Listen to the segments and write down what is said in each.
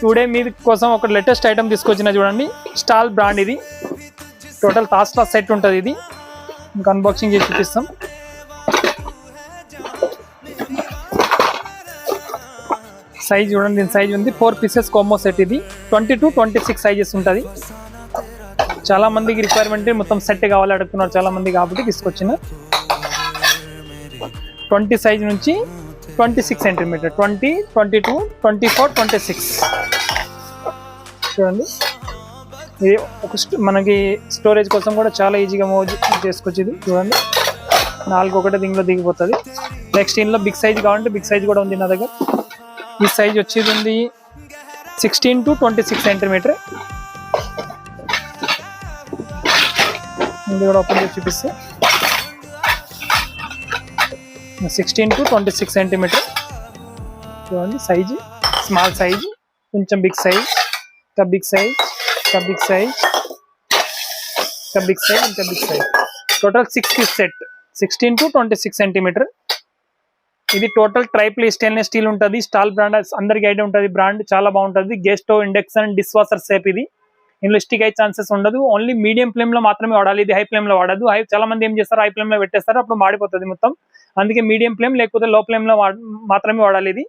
Today మీ కోసం ఒక latest item తీసుకొచ్చిన చూడండి. స్టాల్ బ్రాండ్ ఇది. టోటల్ తాస్లా సెట్ ఉంటుంది. ఇది ఇంకా అన్బాక్సింగ్ చేసి చూపిస్తాం. సైజ్ చూడండి, దీని సైజ్ ఉంది 4 పీసెస్ కాంబో సెట్. ఇది 20 to 26 సైజెస్ ఉంటుంది. చాలా మందికి రిక్వైర్మెంట్ మొత్తం సెట్ కావాలి అడుగుతున్నారు చాలా మంది, కాబట్టి తీసుకొచ్చిన 20 సైజ్ నుంచి 26 సెంటీమీటర్, 20, 22, 24, 26 చూడండి. ఇది ఒక మనకి స్టోరేజ్ కోసం కూడా చాలా ఈజీగా మూవ్ చేసుకొచ్చేది. చూడండి 4 ఒకటే దీనిలో దిగిపోతుంది. నెక్స్ట్ దీనిలో బిగ్ సైజ్ కావాలంటే బిగ్ సైజ్ కూడా ఉంది నా దగ్గర. ఈ సైజ్ వచ్చేది ఉంది 16 to 26 సెంటీమీటర్. ఇది కూడా ఓపెన్ చేసి చూపిస్తే 16 to 26 సెంటీమీటర్ చూడండి. సైజ్ స్మాల్ సైజ్, కొంచెం బిగ్ సైజ్, ఇంకా బిగ్ సైజ్, ఇంకా బిగ్ సైజ్, ఇంకా బిగ్ సైజ్, ఇంకా big size. Total 6 piece set 16 to 26 centimetre. ఇది టోటల్ ట్రైప్లీ స్టెయిన్లెస్ స్టీల్ ఉంటుంది. స్టాల్ బ్రాండ్ అందరికి ఐడియా ఉంటుంది. బ్రాండ్ చాలా బాగుంటుంది. Gas stove, induction, dish washer safe. ఇది ఇందులో స్టిక్ అయ్యే ఛాన్సెస్ ఉండదు. ఓన్లీ మీడియం ఫ్లేమ్ లో మాత్రమే వాడాలి. ఇది హై ఫ్లేమ్ లో వాడదు. చాలా మంది ఏం చేస్తారు, హై ఫ్లేమ్ లో పెట్టేస్తారు, అప్పుడు మాడిపోతుంది మొత్తం. అందుకే మీడియం ఫ్లేమ్ లేకపోతే లో ఫ్లేమ్ లో మాత్రమే వాడాలి. ఇది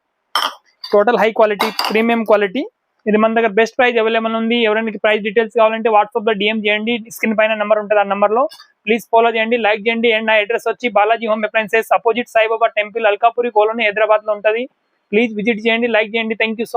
total high quality, premium quality. ఇది మన దగ్గర బెస్ట్ ప్రైస్ అవైలబుల్ ఉంది. ఎవరైనా ప్రైస్ డీటెయిల్స్ కావాలంటే వాట్సాప్ లో DM చేయండి. స్క్రీన్ పైన నెంబర్ ఉంటుంది. ఆ నెంబర్ లో ప్లీజ్ ఫాలో చేయండి, లైక్ చేయండి. అండ్ నా అడ్రస్ వచ్చి Balaji home appliances, opposite Saibaba temple, Alkapuri colony, Hyderabad లో ఉంటుంది. ప్లీజ్ విజిట్ చేయండి, లైక్ చేయండి. Thank you so